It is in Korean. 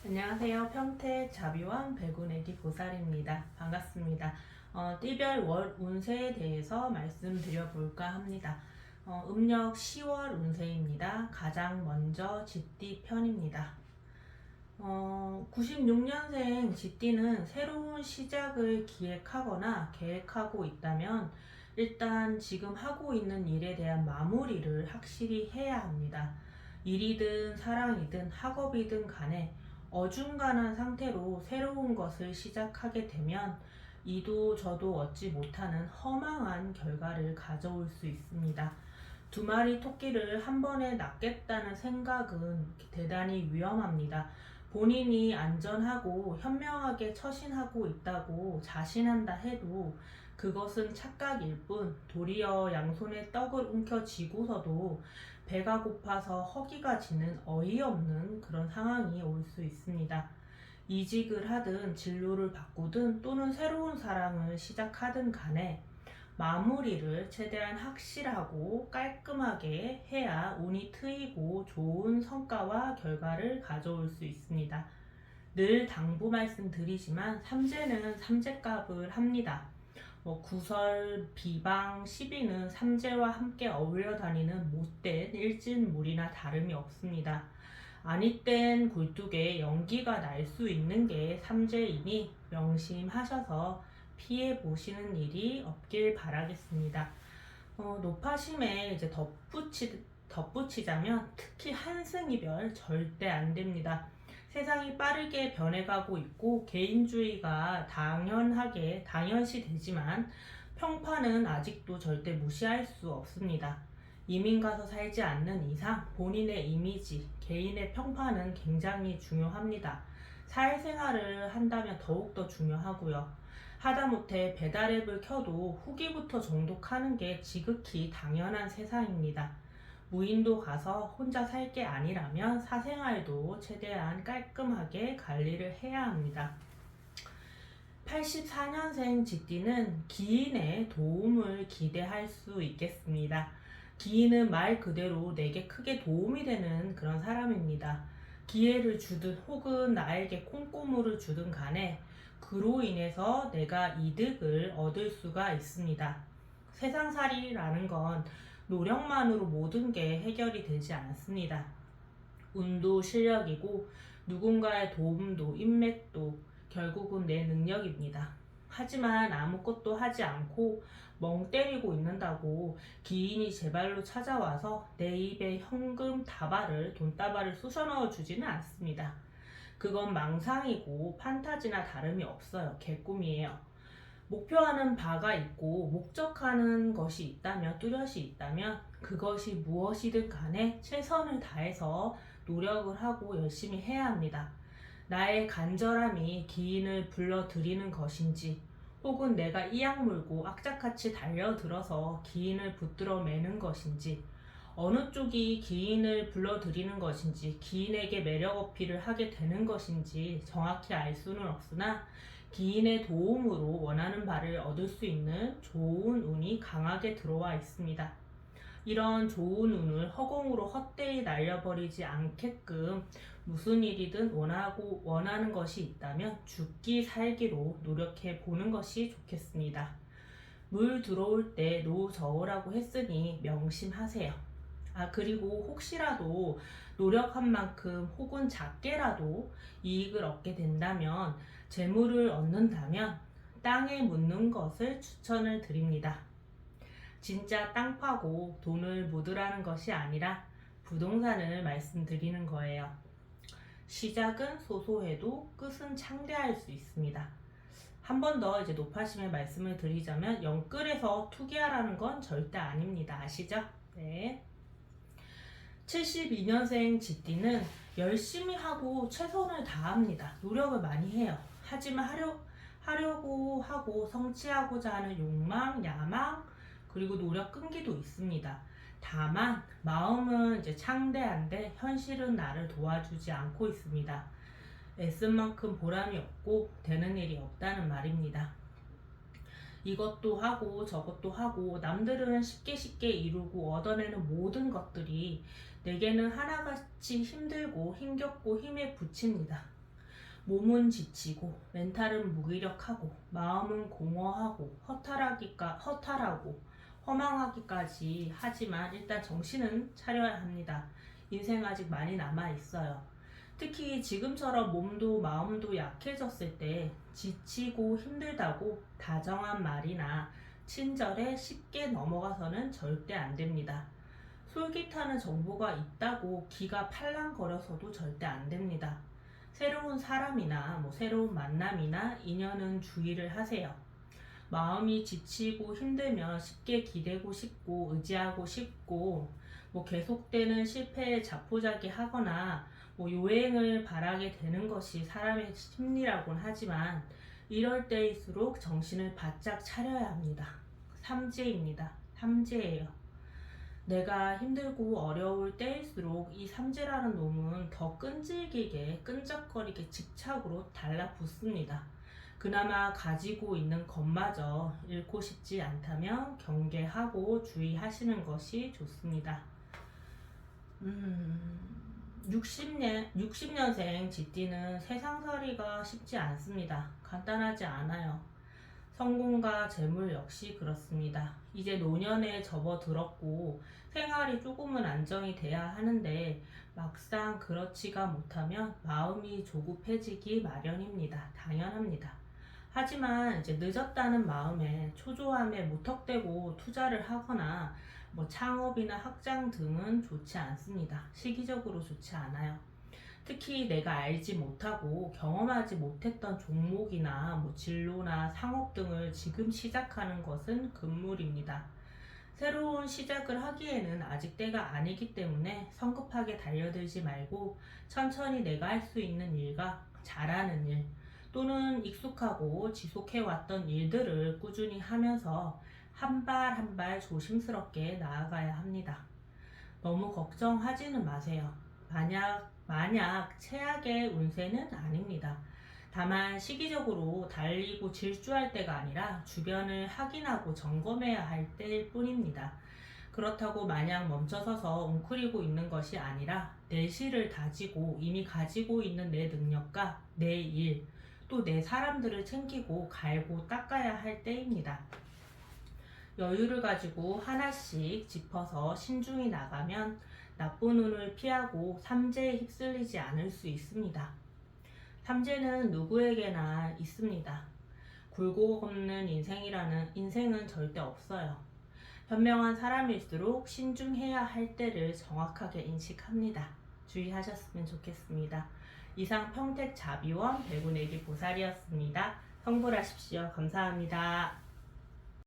안녕하세요. 평택 자비왕 백운애기 보살입니다. 반갑습니다. 띠별 월 운세에 대해서 말씀드려 볼까 합니다. 음력 10월 운세입니다. 가장 먼저 쥐띠 편입니다. 96년생 쥐띠는 새로운 시작을 기획하거나 계획하고 있다면 일단 지금 하고 있는 일에 대한 마무리를 확실히 해야 합니다. 일이든 사랑이든 학업이든 간에 어중간한 상태로 새로운 것을 시작하게 되면 이도 저도 얻지 못하는 허망한 결과를 가져올 수 있습니다. 두 마리 토끼를 한 번에 낚겠다는 생각은 대단히 위험합니다. 본인이 안전하고 현명하게 처신하고 있다고 자신한다 해도 그것은 착각일 뿐 도리어 양손에 떡을 움켜쥐고서도 배가 고파서 허기가 지는 어이없는 그런 상황이 올 수 있습니다. 이직을 하든 진로를 바꾸든 또는 새로운 사랑을 시작하든 간에 마무리를 최대한 확실하고 깔끔하게 해야 운이 트이고 좋은 성과와 결과를 가져올 수 있습니다. 늘 당부 말씀드리지만 삼재는 삼재값을 합니다. 구설, 비방, 시비는 삼재와 함께 어울려 다니는 못된 일진물이나 다름이 없습니다. 아니땐 굴뚝에 연기가 날 수 있는 게 삼재이니 명심하셔서 피해 보시는 일이 없길 바라겠습니다. 노파심에 이제 덧붙이자면 특히 한승이별 절대 안 됩니다. 세상이 빠르게 변해가고 있고 개인주의가 당연시 되지만 평판은 아직도 절대 무시할 수 없습니다. 이민 가서 살지 않는 이상 본인의 이미지, 개인의 평판은 굉장히 중요합니다. 사회생활을 한다면 더욱더 중요하고요. 하다못해 배달앱을 켜도 후기부터 정독하는 게 지극히 당연한 세상입니다. 무인도 가서 혼자 살 게 아니라면 사생활도 최대한 깔끔하게 관리를 해야 합니다. 84년생 쥐띠는 기인의 도움을 기대할 수 있겠습니다. 기인은 말 그대로 내게 크게 도움이 되는 그런 사람입니다. 기회를 주든 혹은 나에게 콩고물을 주든 간에 그로 인해서 내가 이득을 얻을 수가 있습니다. 세상살이라는 건 노력만으로 모든 게 해결이 되지 않습니다. 운도 실력이고 누군가의 도움도 인맥도 결국은 내 능력입니다. 하지만 아무것도 하지 않고 멍 때리고 있는다고 기인이 제 발로 찾아와서 내 입에 현금 돈다발을 쑤셔 넣어 주지는 않습니다. 그건 망상이고 판타지나 다름이 없어요. 개꿈이에요. 목표하는 바가 있고 목적하는 것이 있다면 뚜렷이 있다면 그것이 무엇이든 간에 최선을 다해서 노력을 하고 열심히 해야 합니다. 나의 간절함이 기인을 불러들이는 것인지 혹은 내가 이악 물고 악착같이 달려들어서 기인을 붙들어 매는 것인지 어느 쪽이 기인을 불러들이는 것인지 기인에게 매력 어필을 하게 되는 것인지 정확히 알 수는 없으나 기인의 도움으로 원하는 바를 얻을 수 있는 좋은 운이 강하게 들어와 있습니다. 이런 좋은 운을 허공으로 헛되이 날려버리지 않게끔 무슨 일이든 원하는 것이 있다면 죽기 살기로 노력해 보는 것이 좋겠습니다. 물 들어올 때 노 저으라고 했으니 명심하세요. 그리고 혹시라도 노력한 만큼 혹은 작게라도 이익을 얻게 된다면 재물을 얻는다면 땅에 묻는 것을 추천을 드립니다. 진짜 땅 파고 돈을 묻으라는 것이 아니라 부동산을 말씀드리는 거예요. 시작은 소소해도 끝은 창대할 수 있습니다. 한 번 더 이제 노파심의 말씀을 드리자면 영끌에서 투기하라는 건 절대 아닙니다. 아시죠? 네. 72년생 쥐띠는 열심히 하고 최선을 다합니다. 노력을 많이 해요. 하지만 하려고 하고 성취하고자 하는 욕망, 야망, 그리고 노력 끈기도 있습니다. 다만 마음은 이제 창대한데 현실은 나를 도와주지 않고 있습니다. 애쓴 만큼 보람이 없고 되는 일이 없다는 말입니다. 이것도 하고 저것도 하고 남들은 쉽게 이루고 얻어내는 모든 것들이 내게는 하나같이 힘들고 힘겹고 힘에 부칩니다. 몸은 지치고 멘탈은 무기력하고 마음은 공허하고 허탈하고 허망하기까지 하지만 일단 정신은 차려야 합니다. 인생 아직 많이 남아 있어요. 특히 지금처럼 몸도 마음도 약해졌을 때 지치고 힘들다고 다정한 말이나 친절에 쉽게 넘어가서는 절대 안 됩니다. 솔깃하는 정보가 있다고 기가 팔랑거려서도 절대 안 됩니다. 새로운 사람이나 새로운 만남이나 인연은 주의를 하세요. 마음이 지치고 힘들면 쉽게 기대고 싶고 의지하고 싶고 계속되는 실패에 자포자기 하거나 요행을 바라게 되는 것이 사람의 심리라곤 하지만 이럴 때일수록 정신을 바짝 차려야 합니다. 삼재입니다. 삼재예요. 내가 힘들고 어려울 때일수록 이 삼재라는 놈은 더 끈질기게 끈적거리게 집착으로 달라붙습니다. 그나마 가지고 있는 것마저 잃고 싶지 않다면 경계하고 주의하시는 것이 좋습니다. 60년생 쥐띠는 세상살이가 쉽지 않습니다. 간단하지 않아요. 성공과 재물 역시 그렇습니다. 이제 노년에 접어들었고 생활이 조금은 안정이 돼야 하는데 막상 그렇지가 못하면 마음이 조급해지기 마련입니다. 당연합니다. 하지만 이제 늦었다는 마음에 초조함에 무턱대고 투자를 하거나 창업이나 확장 등은 좋지 않습니다. 시기적으로 좋지 않아요. 특히 내가 알지 못하고 경험하지 못했던 종목이나 진로나 상업 등을 지금 시작하는 것은 금물입니다. 새로운 시작을 하기에는 아직 때가 아니기 때문에 성급하게 달려들지 말고 천천히 내가 할 수 있는 일과 잘하는 일 또는 익숙하고 지속해왔던 일들을 꾸준히 하면서 한 발 한 발 조심스럽게 나아가야 합니다. 너무 걱정하지는 마세요. 만약 최악의 운세는 아닙니다. 다만 시기적으로 달리고 질주할 때가 아니라 주변을 확인하고 점검해야 할 때일 뿐입니다. 그렇다고 마냥 멈춰서서 웅크리고 있는 것이 아니라 내실을 다지고 이미 가지고 있는 내 능력과 내 일, 또 내 사람들을 챙기고 갈고 닦아야 할 때입니다. 여유를 가지고 하나씩 짚어서 신중히 나가면 나쁜 운을 피하고 삼재에 휩쓸리지 않을 수 있습니다. 삼재는 누구에게나 있습니다. 굴곡 없는 인생은 절대 없어요. 현명한 사람일수록 신중해야 할 때를 정확하게 인식합니다. 주의하셨으면 좋겠습니다. 이상 평택자비원 배구내기 보살이었습니다. 성불하십시오. 감사합니다.